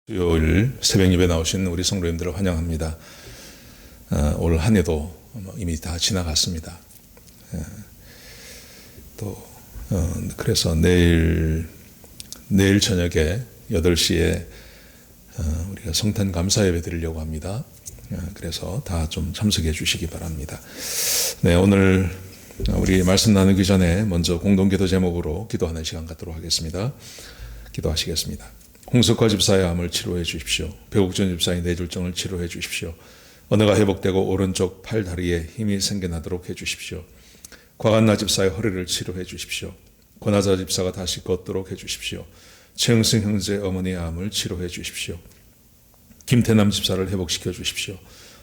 수요일 새벽 예배 나오신 우리 성도님들을 환영합니다. 올 한 해도 이미 다 지나갔습니다. 그래서 내일 저녁에 8시에 우리가 성탄 감사 예배 드리려고 합니다. 그래서 다 좀 참석해 주시기 바랍니다. 네, 오늘 우리 말씀 나누기 전에 먼저 공동기도 제목으로 기도하는 시간 갖도록 하겠습니다. 기도하시겠습니다. 홍석화 집사의 암을 치료해 주십시오. 배국전 집사의 뇌졸중을 치료해 주십시오. 언어가 회복되고 오른쪽 팔 다리에 힘이 생겨나도록 해 주십시오. 과간나 집사의 허리를 치료해 주십시오. 권하자 집사가 다시 걷도록 해 주십시오. 최영승 형제 어머니의 암을 치료해 주십시오. 김태남 집사를 회복시켜 주십시오.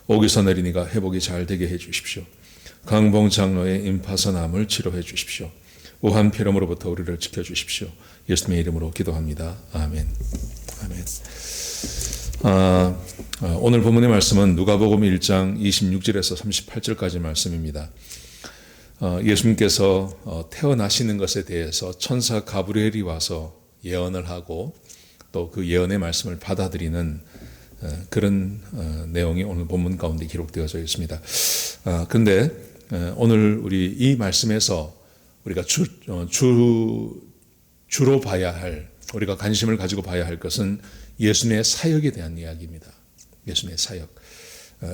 오기선 어린이가 회복이 잘 되게 해 주십시오. 강봉 장로의 임파선 암을 치료해 주십시오. 우한 폐렴으로부터 우리를 지켜 주십시오. 예수님의 이름으로 기도합니다. 아멘. 아멘. 오늘 본문의 말씀은 누가복음 1장 26절에서 38절까지 말씀입니다. 예수님께서 태어나시는 것에 대해서 천사 가브리엘이 와서 예언을 하고 또 그 예언의 말씀을 받아들이는 그런 내용이 오늘 본문 가운데 기록되어져 있습니다. 그런데 오늘 우리 이 말씀에서 우리가 주로 봐야 할, 우리가 관심을 가지고 봐야 할 것은 예수님의 사역에 대한 이야기입니다. 예수님의 사역.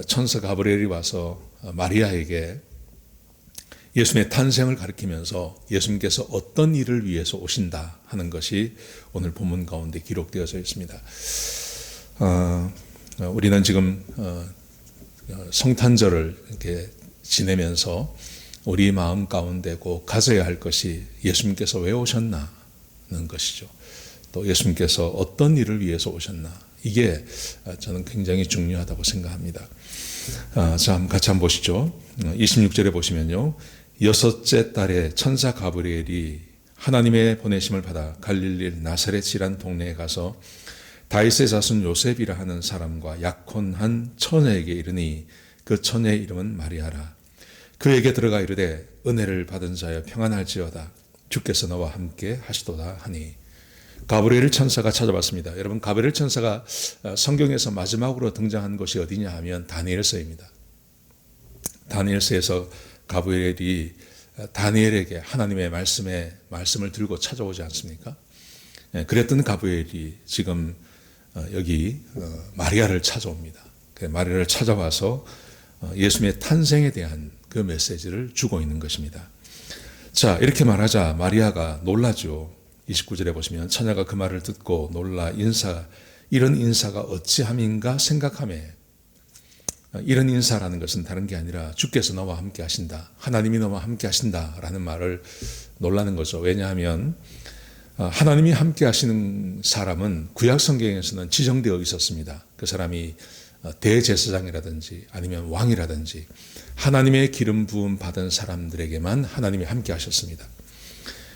천사 가브리엘이 와서 마리아에게 예수님의 탄생을 가리키면서 예수님께서 어떤 일을 위해서 오신다 하는 것이 오늘 본문 가운데 기록되어져 있습니다. 우리는 지금 성탄절을 이렇게 지내면서 우리 마음 가운데 꼭 가져야 할 것이 예수님께서 왜 오셨나는 것이죠. 또 예수님께서 어떤 일을 위해서 오셨나, 이게 저는 굉장히 중요하다고 생각합니다. 자, 같이 한번 보시죠. 26절에 보시면요, 6째 달에 천사 가브리엘이 하나님의 보내심을 받아 갈릴리 나사렛이란 동네에 가서 다윗의 자손 요셉이라 하는 사람과 약혼한 처녀에게 이르니 그 처녀의 이름은 마리아라. 그에게 들어가 이르되 은혜를 받은 자여 평안할지어다. 주께서 너와 함께 하시도다 하니. 가브리엘 천사가 찾아왔습니다. 여러분, 가브리엘 천사가 성경에서 마지막으로 등장한 것이 어디냐 하면 다니엘서입니다. 다니엘서에서 가브리엘이 다니엘에게 하나님의 말씀을 들고 찾아오지 않습니까? 그랬던 가브리엘이 지금 여기 마리아를 찾아옵니다. 마리아를 찾아와서 예수님의 탄생에 대한 그 메시지를 주고 있는 것입니다. 자, 이렇게 말하자 마리아가 놀라죠. 29절에 보시면 처녀가 그 말을 듣고 놀라 이런 인사가 어찌함인가 생각하매, 이런 인사라는 것은 다른 게 아니라 주께서 너와 함께 하신다, 하나님이 너와 함께 하신다라는 말을 놀라는 거죠. 왜냐하면 하나님이 함께 하시는 사람은 구약 성경에서는 지정되어 있었습니다. 그 사람이 대제사장이라든지 아니면 왕이라든지 하나님의 기름 부음 받은 사람들에게만 하나님이 함께 하셨습니다.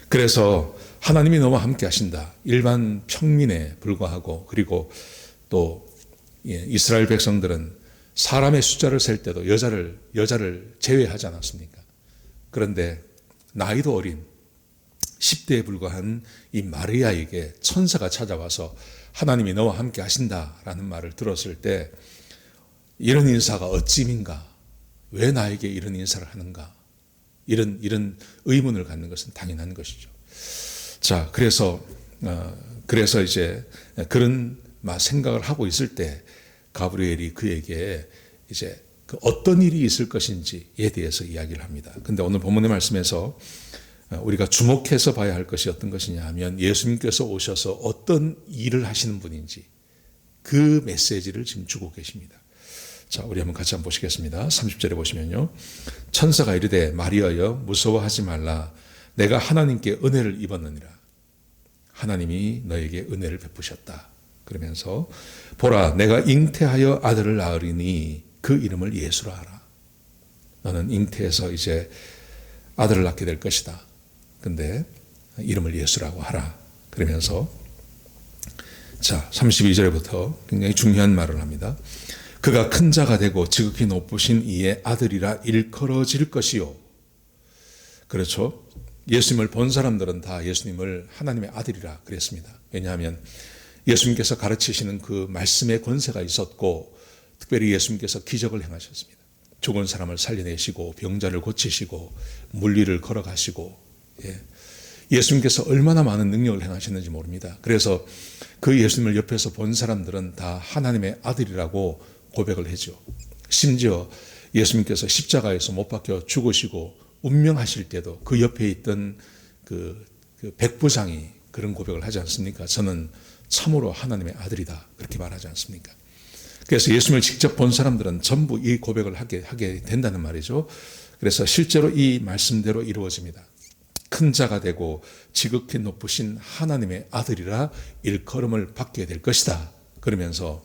그래서 하나님이 너와 함께 하신다, 일반 평민에 불과하고, 그리고 또 이스라엘 백성들은 사람의 숫자를 셀 때도 여자를 제외하지 않았습니까? 그런데 나이도 어린 10대에 불과한 이 마리아에게 천사가 찾아와서 하나님이 너와 함께 하신다라는 말을 들었을 때 이런 인사가 어찌민가, 왜 나에게 이런 인사를 하는가, 이런 의문을 갖는 것은 당연한 것이죠. 자, 그래서 이제 그런 생각을 하고 있을 때 가브리엘이 그에게 이제 그 어떤 일이 있을 것인지에 대해서 이야기를 합니다. 근데 오늘 본문의 말씀에서 우리가 주목해서 봐야 할 것이 어떤 것이냐 하면 예수님께서 오셔서 어떤 일을 하시는 분인지 그 메시지를 지금 주고 계십니다. 자, 우리 한번 같이 한번 보시겠습니다. 30절에 보시면요, 천사가 이르되 마리아여 무서워하지 말라. 내가 하나님께 은혜를 입었느니라. 하나님이 너에게 은혜를 베푸셨다. 그러면서 보라, 내가 잉태하여 아들을 낳으리니 그 이름을 예수라 하라. 너는 잉태해서 이제 아들을 낳게 될 것이다. 근데 이름을 예수라고 하라. 그러면서 자, 32절부터 굉장히 중요한 말을 합니다. 그가 큰 자가 되고 지극히 높으신 이의 아들이라 일컬어질 것이요. 그렇죠? 예수님을 본 사람들은 다 예수님을 하나님의 아들이라 그랬습니다. 왜냐하면 예수님께서 가르치시는 그 말씀의 권세가 있었고, 특별히 예수님께서 기적을 행하셨습니다. 죽은 사람을 살려내시고 병자를 고치시고 물리를 걸어가시고, 예수님께서 얼마나 많은 능력을 행하셨는지 모릅니다. 그래서 그 예수님을 옆에서 본 사람들은 다 하나님의 아들이라고 고백을 하죠. 심지어 예수님께서 십자가에서 못 박혀 죽으시고 운명하실 때도 그 옆에 있던 그 백부장이 그런 고백을 하지 않습니까? 저는 참으로 하나님의 아들이다, 그렇게 말하지 않습니까? 그래서 예수님을 직접 본 사람들은 전부 이 고백을 하게 된다는 말이죠. 그래서 실제로 이 말씀대로 이루어집니다. 큰 자가 되고 지극히 높으신 하나님의 아들이라 일컬음을 받게 될 것이다. 그러면서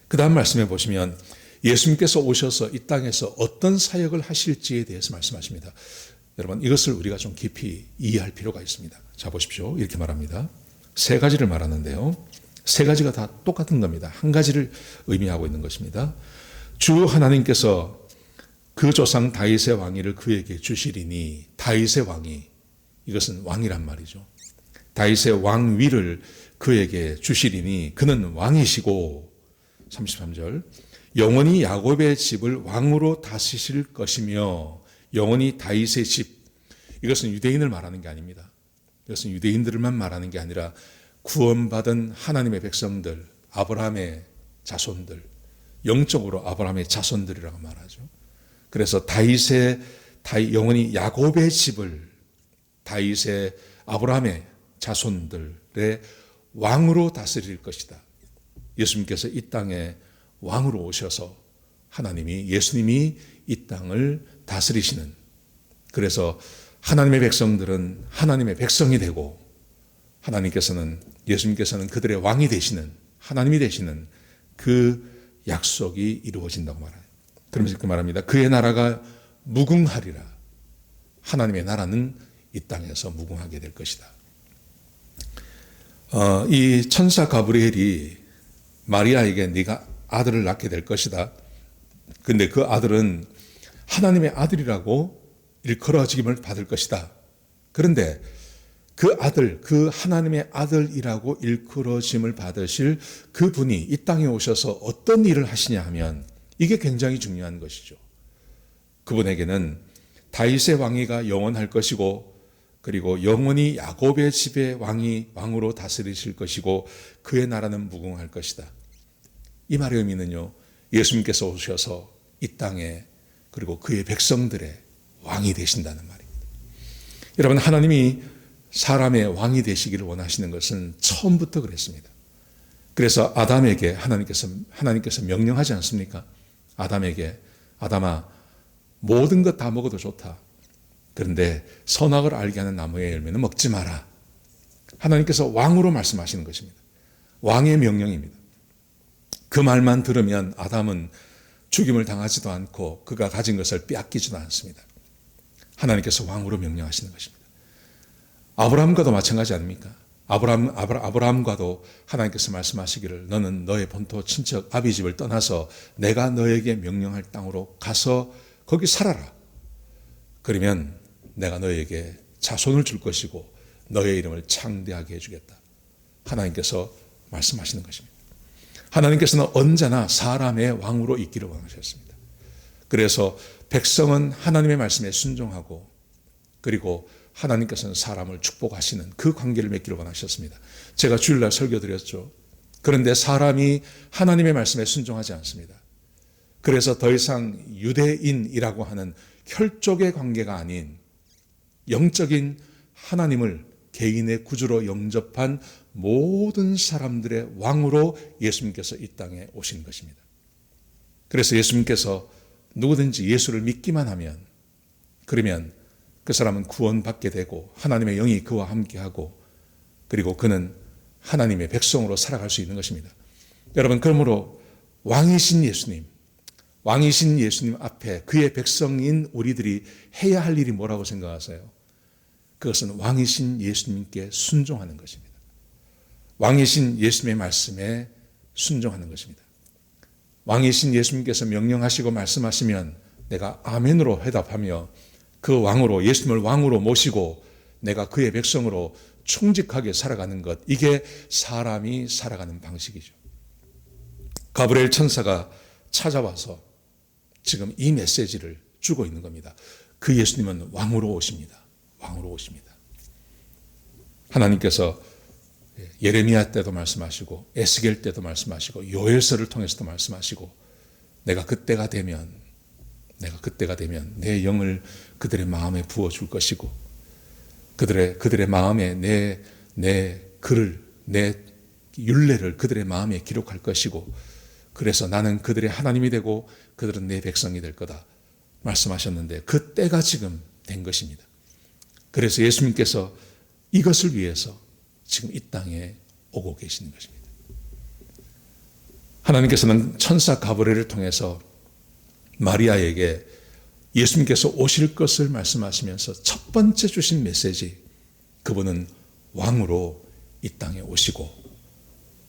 그 다음 말씀해 보시면 예수님께서 오셔서 이 땅에서 어떤 사역을 하실지에 대해서 말씀하십니다. 여러분, 이것을 우리가 좀 깊이 이해할 필요가 있습니다. 자, 보십시오. 이렇게 말합니다. 세 가지를 말하는데요. 세 가지가 다 똑같은 겁니다. 한 가지를 의미하고 있는 것입니다. 주 하나님께서 그 조상 다윗의 왕위를 그에게 주시리니, 다윗의 왕위, 이것은 왕이란 말이죠. 다윗의 왕위를 그에게 주시리니 그는 왕이시고, 33절, 영원히 야곱의 집을 왕으로 다스리실 것이며, 영원히 다윗의 집, 이것은 유대인을 말하는 게 아닙니다. 이것은 유대인들만 말하는 게 아니라 구원받은 하나님의 백성들, 아브라함의 자손들, 영적으로 아브라함의 자손들이라고 말하죠. 그래서 영원히 야곱의 집을 다윗의 아브라함의 자손들의 왕으로 다스릴 것이다. 예수님께서 이 땅에 왕으로 오셔서 예수님이 이 땅을 다스리시는, 그래서 하나님의 백성들은 하나님의 백성이 되고 예수님께서는 그들의 왕이 되시는, 하나님이 되시는 그 약속이 이루어진다고 말합니다. 그러면서 이렇게 말합니다. 그의 나라가 무궁하리라. 하나님의 나라는 이 땅에서 무궁하게 될 것이다. 이 천사 가브리엘이 마리아에게 네가 아들을 낳게 될 것이다. 근데 그 아들은 하나님의 아들이라고 일컬어짐을 받을 것이다. 그런데 그 아들, 그 하나님의 아들이라고 일컬어짐을 받으실 그분이 이 땅에 오셔서 어떤 일을 하시냐 하면 이게 굉장히 중요한 것이죠. 그분에게는 다윗의 왕위가 영원할 것이고, 그리고 영원히 야곱의 집의 왕으로 다스리실 것이고, 그의 나라는 무궁할 것이다. 이 말의 의미는요, 예수님께서 오셔서 이 땅에, 그리고 그의 백성들의 왕이 되신다는 말입니다. 여러분, 하나님이 사람의 왕이 되시기를 원하시는 것은 처음부터 그랬습니다. 그래서 아담에게 하나님께서 명령하지 않습니까? 아담아, 모든 것 다 먹어도 좋다. 그런데 선악을 알게 하는 나무의 열매는 먹지 마라. 하나님께서 왕으로 말씀하시는 것입니다. 왕의 명령입니다. 그 말만 들으면 아담은 죽임을 당하지도 않고 그가 가진 것을 빼앗기지도 않습니다. 하나님께서 왕으로 명령하시는 것입니다. 아브라함과도 마찬가지 아닙니까? 아브라함과도 하나님께서 말씀하시기를 너는 너의 본토 친척 아비 집을 떠나서 내가 너에게 명령할 땅으로 가서 거기 살아라. 그러면 내가 너에게 자손을 줄 것이고 너의 이름을 창대하게 해주겠다. 하나님께서 말씀하시는 것입니다. 하나님께서는 언제나 사람의 왕으로 있기를 원하셨습니다. 그래서 백성은 하나님의 말씀에 순종하고, 그리고 하나님께서는 사람을 축복하시는 그 관계를 맺기를 원하셨습니다. 제가 주일날 설교드렸죠. 그런데 사람이 하나님의 말씀에 순종하지 않습니다. 그래서 더 이상 유대인이라고 하는 혈족의 관계가 아닌 영적인 하나님을 개인의 구주로 영접한 모든 사람들의 왕으로 예수님께서 이 땅에 오신 것입니다. 그래서 예수님께서 누구든지 예수를 믿기만 하면, 그러면 그 사람은 구원받게 되고 하나님의 영이 그와 함께하고, 그리고 그는 하나님의 백성으로 살아갈 수 있는 것입니다. 여러분, 그러므로 왕이신 예수님 앞에 그의 백성인 우리들이 해야 할 일이 뭐라고 생각하세요? 그것은 왕이신 예수님께 순종하는 것입니다. 왕이신 예수님의 말씀에 순종하는 것입니다. 왕이신 예수님께서 명령하시고 말씀하시면 내가 아멘으로 회답하며 그 왕으로, 예수님을 왕으로 모시고 내가 그의 백성으로 충직하게 살아가는 것, 이게 사람이 살아가는 방식이죠. 가브리엘 천사가 찾아와서 지금 이 메시지를 주고 있는 겁니다. 그 예수님은 왕으로 오십니다. 왕으로 오십니다. 하나님께서 예레미야 때도 말씀하시고 에스겔 때도 말씀하시고 요엘서를 통해서도 말씀하시고 내가 그때가 되면 내 영을 그들의 마음에 부어줄 것이고 그들의 마음에 내 글을, 내 율례를 그들의 마음에 기록할 것이고 그래서 나는 그들의 하나님이 되고 그들은 내 백성이 될 거다 말씀하셨는데 그 때가 지금 된 것입니다. 그래서 예수님께서 이것을 위해서 지금 이 땅에 오고 계시는 것입니다. 하나님께서는 천사 가브리엘을 통해서 마리아에게 예수님께서 오실 것을 말씀하시면서 첫 번째 주신 메시지, 그분은 왕으로 이 땅에 오시고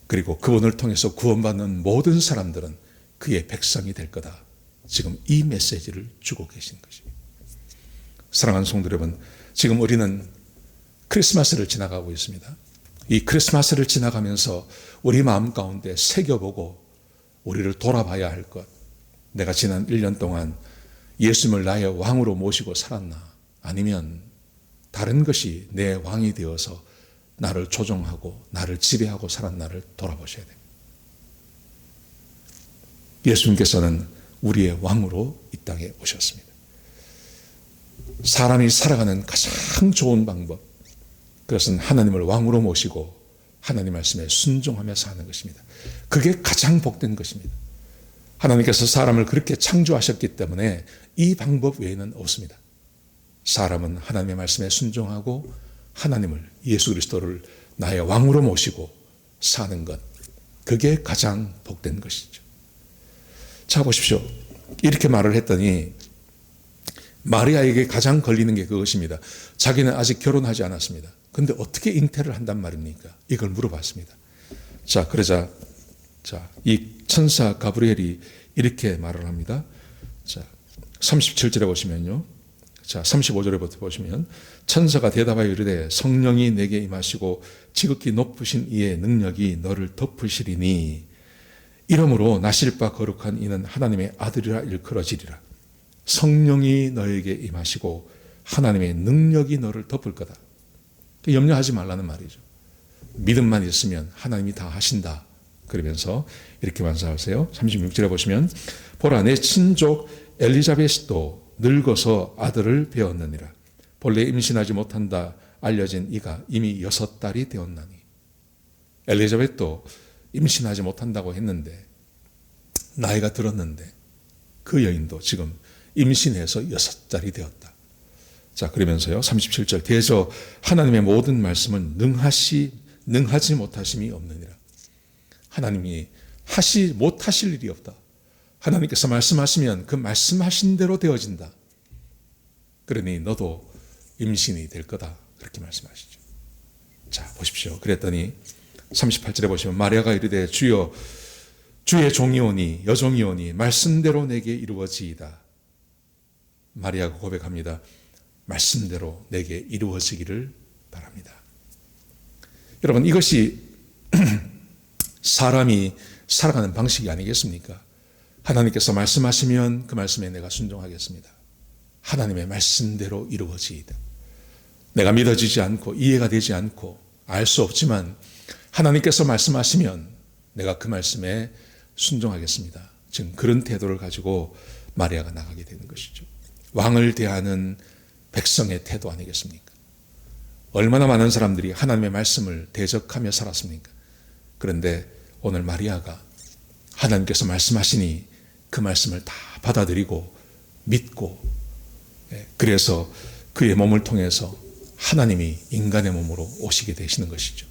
그리고 그분을 통해서 구원받는 모든 사람들은 그의 백성이 될 거다. 지금 이 메시지를 주고 계신 것입니다. 사랑하는 성도 여러분, 지금 우리는 크리스마스를 지나가고 있습니다. 이 크리스마스를 지나가면서 우리 마음 가운데 새겨보고 우리를 돌아봐야 할 것, 내가 지난 1년 동안 예수님을 나의 왕으로 모시고 살았나, 아니면 다른 것이 내 왕이 되어서 나를 조종하고 나를 지배하고 살았나를 돌아보셔야 됩니다. 예수님께서는 우리의 왕으로 이 땅에 오셨습니다. 사람이 살아가는 가장 좋은 방법, 그것은 하나님을 왕으로 모시고 하나님 말씀에 순종하며 사는 것입니다. 그게 가장 복된 것입니다. 하나님께서 사람을 그렇게 창조하셨기 때문에 이 방법 외에는 없습니다. 사람은 하나님의 말씀에 순종하고 하나님을, 예수 그리스도를 나의 왕으로 모시고 사는 것, 그게 가장 복된 것이죠. 자, 보십시오. 이렇게 말을 했더니 마리아에게 가장 걸리는 게 그것입니다. 자기는 아직 결혼하지 않았습니다. 근데 어떻게 잉태를 한단 말입니까? 이걸 물어봤습니다. 자, 그러자 이 천사 가브리엘이 이렇게 말을 합니다. 자, 37절에 보시면요. 자, 35절에부터 보시면 천사가 대답하여 이르되 성령이 내게 임하시고 지극히 높으신 이의 능력이 너를 덮으시리니 이러므로 나실 바 거룩한 이는 하나님의 아들이라 일컬어지리라. 성령이 너에게 임하시고 하나님의 능력이 너를 덮을 거다. 염려하지 말라는 말이죠. 믿음만 있으면 하나님이 다 하신다. 그러면서 이렇게 완성하세요. 36절에 보시면 보라, 내 친족 엘리자벳도 늙어서 아들을 배었느니라. 본래 임신하지 못한다 알려진 이가 이미 6달이 되었나니. 엘리자벳도 임신하지 못한다고 했는데, 나이가 들었는데 그 여인도 지금 임신해서 6달이 되었다. 자, 그러면서요 37절, 대저 하나님의 모든 말씀은 능하지 못하심이 없느니라. 하나님이 못하실 일이 없다. 하나님께서 말씀하시면 그 말씀하신 대로 되어진다. 그러니 너도 임신이 될 거다. 그렇게 말씀하시죠. 자, 보십시오. 그랬더니 38절에 보시면 마리아가 이르되 주여, 주의 종이오니 여종이오니 말씀대로 내게 이루어지이다. 마리아가 고백합니다. 말씀대로 내게 이루어지기를 바랍니다. 여러분, 이것이 사람이 살아가는 방식이 아니겠습니까? 하나님께서 말씀하시면 그 말씀에 내가 순종하겠습니다. 하나님의 말씀대로 이루어지이다. 내가 믿어지지 않고 이해가 되지 않고 알 수 없지만 하나님께서 말씀하시면 내가 그 말씀에 순종하겠습니다. 지금 그런 태도를 가지고 마리아가 나가게 되는 것이죠. 왕을 대하는 백성의 태도 아니겠습니까? 얼마나 많은 사람들이 하나님의 말씀을 대적하며 살았습니까? 그런데 오늘 마리아가 하나님께서 말씀하시니 그 말씀을 다 받아들이고 믿고, 그래서 그의 몸을 통해서 하나님이 인간의 몸으로 오시게 되시는 것이죠.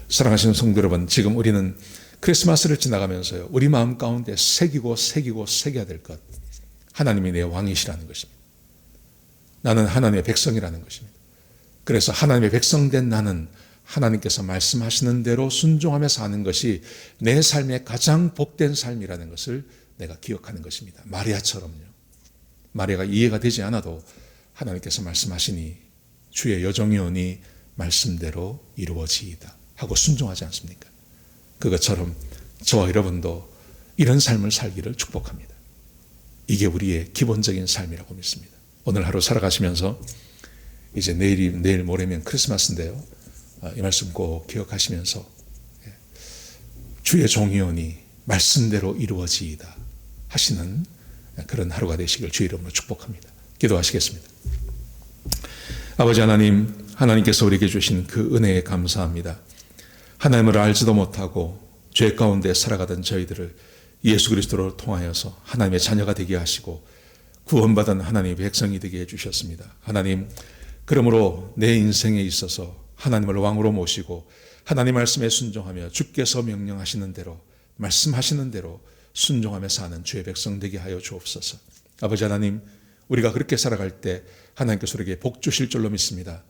사랑하시는 성도 여러분, 지금 우리는 크리스마스를 지나가면서요, 우리 마음 가운데 새겨야 될 것, 하나님이 내 왕이시라는 것입니다. 나는 하나님의 백성이라는 것입니다. 그래서 하나님의 백성된 나는 하나님께서 말씀하시는 대로 순종하며 사는 것이 내 삶의 가장 복된 삶이라는 것을 내가 기억하는 것입니다. 마리아처럼요. 마리아가 이해가 되지 않아도 하나님께서 말씀하시니 주의 여종이오니 말씀대로 이루어지이다 하고 순종하지 않습니까? 그것처럼 저와 여러분도 이런 삶을 살기를 축복합니다. 이게 우리의 기본적인 삶이라고 믿습니다. 오늘 하루 살아가시면서 이제 내일 모레면 크리스마스인데요. 이 말씀 꼭 기억하시면서 주의 종이오니 말씀대로 이루어지이다 하시는 그런 하루가 되시길 주의 이름으로 축복합니다. 기도하시겠습니다. 아버지 하나님, 하나님께서 우리에게 주신 그 은혜에 감사합니다. 하나님을 알지도 못하고 죄 가운데 살아가던 저희들을 예수 그리스도를 통하여서 하나님의 자녀가 되게 하시고 구원받은 하나님의 백성이 되게 해주셨습니다. 하나님, 그러므로 내 인생에 있어서 하나님을 왕으로 모시고 하나님 말씀에 순종하며 주께서 명령하시는 대로 말씀하시는 대로 순종하며 사는 주의 백성 되게 하여 주옵소서. 아버지 하나님, 우리가 그렇게 살아갈 때 하나님께서 우리에게 복 주실 줄로 믿습니다.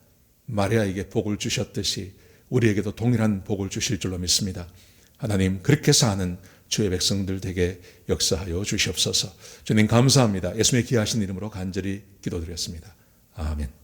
마리아에게 복을 주셨듯이 우리에게도 동일한 복을 주실 줄로 믿습니다. 하나님, 그렇게 사는 주의 백성들 되게 역사하여 주시옵소서. 주님 감사합니다. 예수님의 귀하신 이름으로 간절히 기도드렸습니다. 아멘.